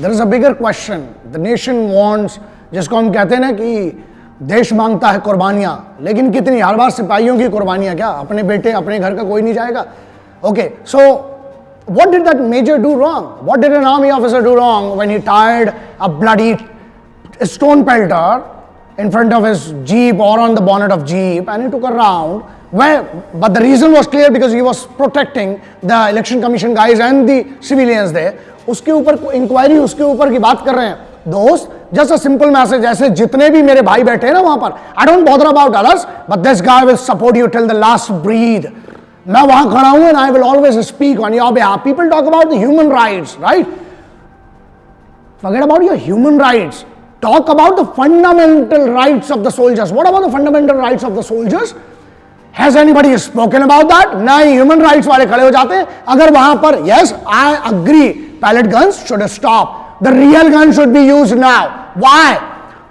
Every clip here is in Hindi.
There is a bigger question the nation wants, जिसको हम कहते हैं ना कि देश मांगता है कुर्बानियां, लेकिन कितनी? हर बार सिपाहियों की कुर्बानियां क्या? अपने बेटे अपने घर का कोई नहीं जाएगा? Okay, so what did that major do wrong? What did an army officer do wrong when he tied a bloody stone pelter in front of his jeep or on the bonnet of jeep and he took a round? But the reason was clear, because he was protecting the election commission guys and the civilians there. उसके ऊपर इंक्वायरी, उसके ऊपर की बात कर रहे हैं दोस्त. जस्ट अ सिंपल मैसेज, ऐसे जितने भी मेरे भाई बैठे हैं ना वहां पर, I don't bother about others, but this guy will support you till the last breath. मैं वहां खड़ा हूं and I will always speak on your behalf. People talk about the human rights, right? Forget about your human rights. Talk about the fundamental rights of the soldiers. What about the fundamental rights of the soldiers? Has anybody spoken about that? नहीं, human rights वाले खड़े हो जाते हैं. अगर वहां पर, yes, I agree, pellet guns should stop. The real gun should be used now. Why?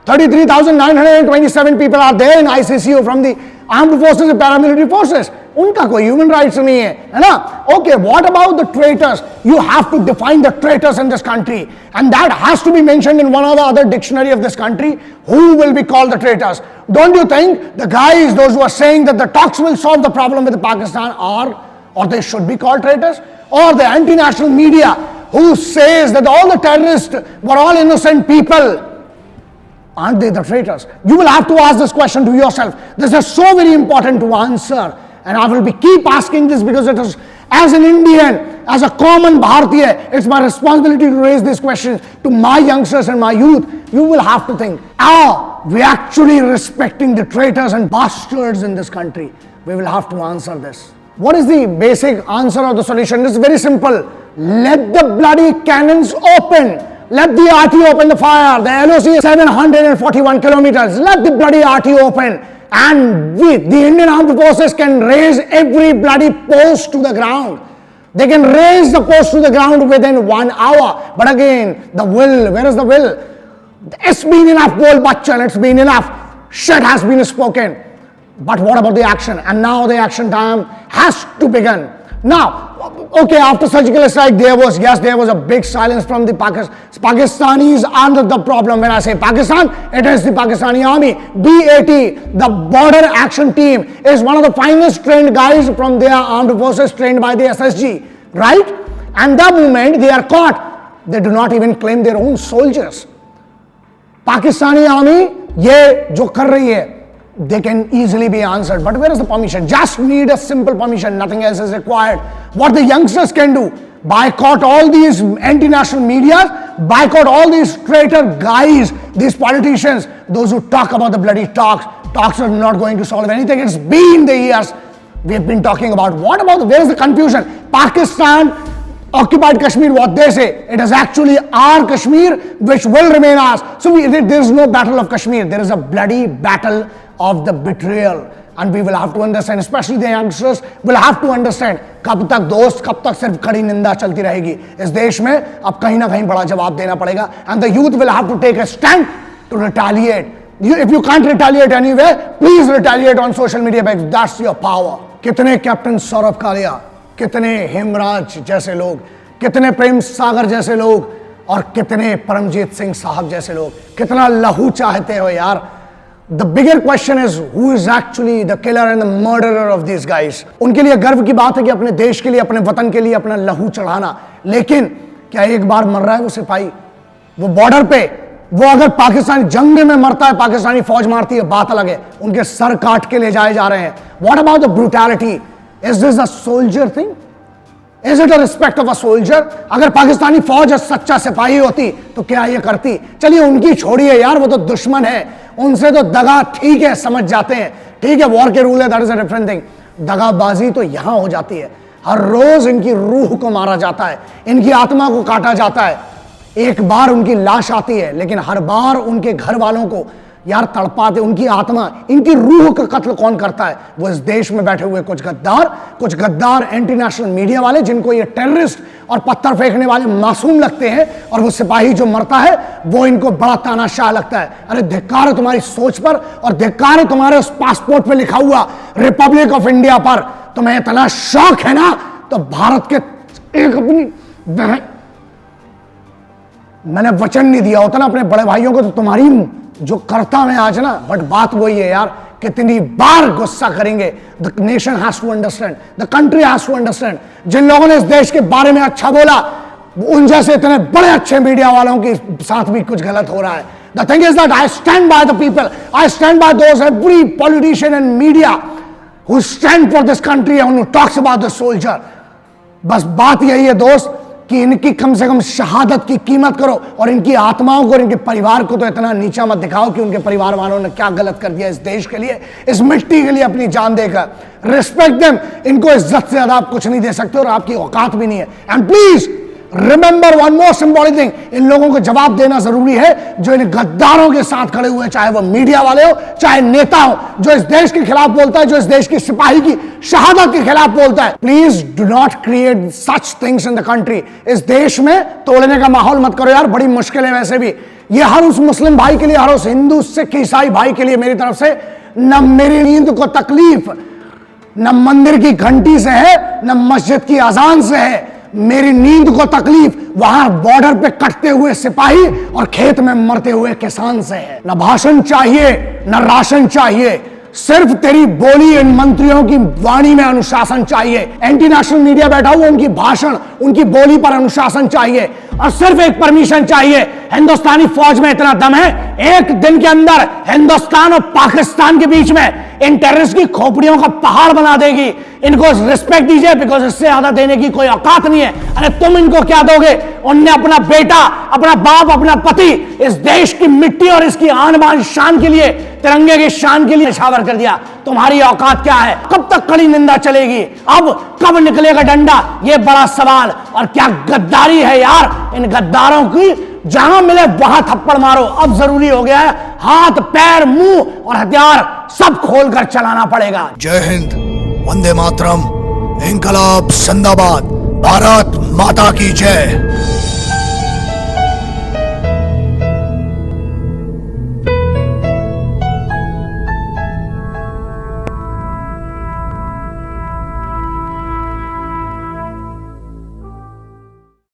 33,927 people are there in ICCU from the armed forces and paramilitary forces. उनका कोई ह्यूमन राइट्स नहीं है ना? Okay, what about the traitors? You have to define the traitors in this country and that has to be mentioned in one of the other dictionary of this country. Who will be called the traitors? Don't you think the guys those who are saying that the talks will solve the problem with Pakistan or they should be called traitors? Or the anti-national media who says that all the terrorists were all innocent people, aren't they the traitors? You will have to ask this question to yourself. This is so very important to answer. And I will keep asking this because it is, as an Indian, as a common Bharatiya, it's my responsibility to raise this question to my youngsters and my youth. You will have to think, are we actually respecting the traitors and bastards in this country? We will have to answer this. What is the basic answer of the solution? It's very simple. Let the bloody cannons open. Let the RT open the fire. The LOC is 741 kilometers. Let the bloody RT open. And the Indian Armed Forces can raise every bloody post to the ground. They can raise the post to the ground within 1 hour. But again, the will, where is the will? It's been enough, Gol Bachchan, it's been enough. Shit has been spoken. But what about the action? And now the action time has to begin. Now, okay, after surgical strike, there was a big silence from the Pakistanis under the problem. When I say Pakistan, it is the Pakistani army. BAT, the border action team, is one of the finest trained guys from their armed forces, trained by the SSG, right? And the moment they are caught, they do not even claim their own soldiers. Pakistani army, ye jo kar rahi hai, they can easily be answered. But where is the permission? Just need a simple permission. Nothing else is required. What the youngsters can do, boycott all these anti-national media, boycott all these traitor guys, these politicians, those who talk about the bloody talks. Talks are not going to solve anything. It's been the years we have been talking about. What about where is the confusion? Pakistan occupied Kashmir, what they say, it is actually our Kashmir which will remain ours. So there is no battle of Kashmir. There is a bloody battle of the betrayal, and we will have to understand, especially the youngsters will have to understand, कब तक दोस्त, कब तक सिर्फ कड़ी निंदा चलती रहेगी इस देश में? अब कहीं ना कहीं बड़ा जवाब देना पड़ेगा. And the youth will have to take a stand to retaliate. If you can't retaliate anywhere, please retaliate on social media, because that's your power. कितने कैप्टन सौरभ कालिया, कितने हेमराज जैसे लोग, कितने प्रेम सागर जैसे लोग, और कितने परमजीत सिंह साहब जैसे लोग, कितना लहू चाहते हो यार. The bigger question is who is actually the killer and the murderer of these guys. उनके लिए गर्व की बात है कि अपने देश के लिए, अपने वतन के लिए अपना लहू चढ़ाना, लेकिन क्या एक बार मर रहा है वो सिपाही, वो बॉर्डर पे, वो अगर पाकिस्तानी जंग में मरता है, पाकिस्तानी फौज मारती है, बात अलग है. उनके सर काट के ले जाए जा रहे हैं. What about the brutality? Is this a soldier thing? Is it a respect of a soldier? अगर पाकिस्तानी फौज सच्चा सिपाही होती तो क्या ये करती? चलिए उनकी छोड़िए यार, वो तो दुश्मन है, उनसे तो दगा ठीक है, समझ जाते हैं, ठीक है, वॉर के रूल है, that is a different thing. दगाबाजी तो यहां हो जाती है. हर रोज इनकी रूह को मारा जाता है, इनकी आत्मा को काटा जाता है. एक बार उनकी लाश आती है, लेकिन हर बार उनके घर वालों को यार तड़पाते, उनकी आत्मा, इनकी रूह का कत्ल कौन करता है? वो इस देश में बैठे हुए कुछ गद्दार एंटी नेशनल मीडिया वाले, जिनको ये टेररिस्ट और पत्थर फेंकने वाले मासूम लगते हैं, और वो सिपाही जो मरता है वो इनको बड़ा तानाशाह लगता है. अरे धिक्कार है तुम्हारी सोच पर, और धिक्कार है तुम्हारे उस पासपोर्ट पे लिखा हुआ रिपब्लिक ऑफ इंडिया पर. तुम्हें इतना शौक है ना, तो भारत के एक अपनी मैंने वचन नहीं दिया होता ना अपने बड़े भाइयों को तो तुम्हारी जो करता मैं आज ना, बट बात वही है यार, कितनी बार गुस्सा करेंगे। The nation has to understand, the country has to understand. जिन लोगों ने इस देश के बारे में अच्छा बोला, उन जैसे इतने बड़े अच्छे मीडिया वालों के साथ भी कुछ गलत हो रहा है। The thing is that I stand by the people, I stand by those every politician and media who stand for this country and who talks about the soldier. बस बात यही है दोस्त कि इनकी कम से कम शहादत की कीमत करो और इनकी आत्माओं को और इनके परिवार को तो इतना नीचा मत दिखाओ कि उनके परिवार वालों ने क्या गलत कर दिया इस देश के लिए, इस मिट्टी के लिए अपनी जान देकर। रिस्पेक्ट देम, इनको इज्जत से ज्यादा आप कुछ नहीं दे सकते और आपकी औकात भी नहीं है। And please remember one more symbolic thing, इन लोगों को जवाब देना जरूरी है जो इन गद्दारों के साथ खड़े हुए, चाहे वो मीडिया वाले हो चाहे नेता हो, जो इस देश के खिलाफ बोलता है, जो इस देश की सिपाही की शहादत के खिलाफ बोलता है। Please do not create such things in the country. इस देश में तोड़ने का माहौल मत करो यार, बड़ी मुश्किल है वैसे भी। ये हर उस मुस्लिम भाई के लिए, हर उस हिंदू सिख ईसाई भाई के लिए मेरी तरफ से, न मेरी नींद को तकलीफ न मंदिर की घंटी से है न मस्जिद की अजान से है, मेरी नींद को तकलीफ वहां बॉर्डर पे कटते हुए सिपाही और खेत में मरते हुए किसान से है। न भाषण चाहिए न राशन चाहिए, सिर्फ तेरी बोली इन मंत्रियों की वाणी में अनुशासन चाहिए। एंटी नेशनल मीडिया बैठा हुआ, उनकी भाषण उनकी बोली पर अनुशासन चाहिए और सिर्फ एक परमिशन चाहिए। हिंदुस्तानी फौज में इतना दम है, एक दिन के अंदर हिंदुस्तान और पाकिस्तान के बीच में इन टेररिस्ट की खोपड़ियों का पहाड़ बना देगी। इनको रिस्पेक्ट दीजिए, बिकॉज इससे ज्यादा देने की कोई औकात नहीं है। अरे तुम इनको क्या दोगे? उनने अपना बेटा, अपना बाप, अपना पति इस देश की मिट्टी और इसकी आन बान शान के लिए, तिरंगे की शान के लिए निछावर कर दिया। तुम्हारी औकात क्या है? कब तक कड़ी निंदा चलेगी? अब कब निकलेगा डंडा? ये बड़ा सवाल। और क्या गद्दारी है यार, इन गद्दारों की जहां मिले वहां थप्पड़ मारो। अब जरूरी हो गया है हाथ पैर मुंह और हथियार सब खोलकर चलाना पड़ेगा। जय हिंद, वंदे मातरम, इंकलाब जिंदाबाद, भारत माता की जय।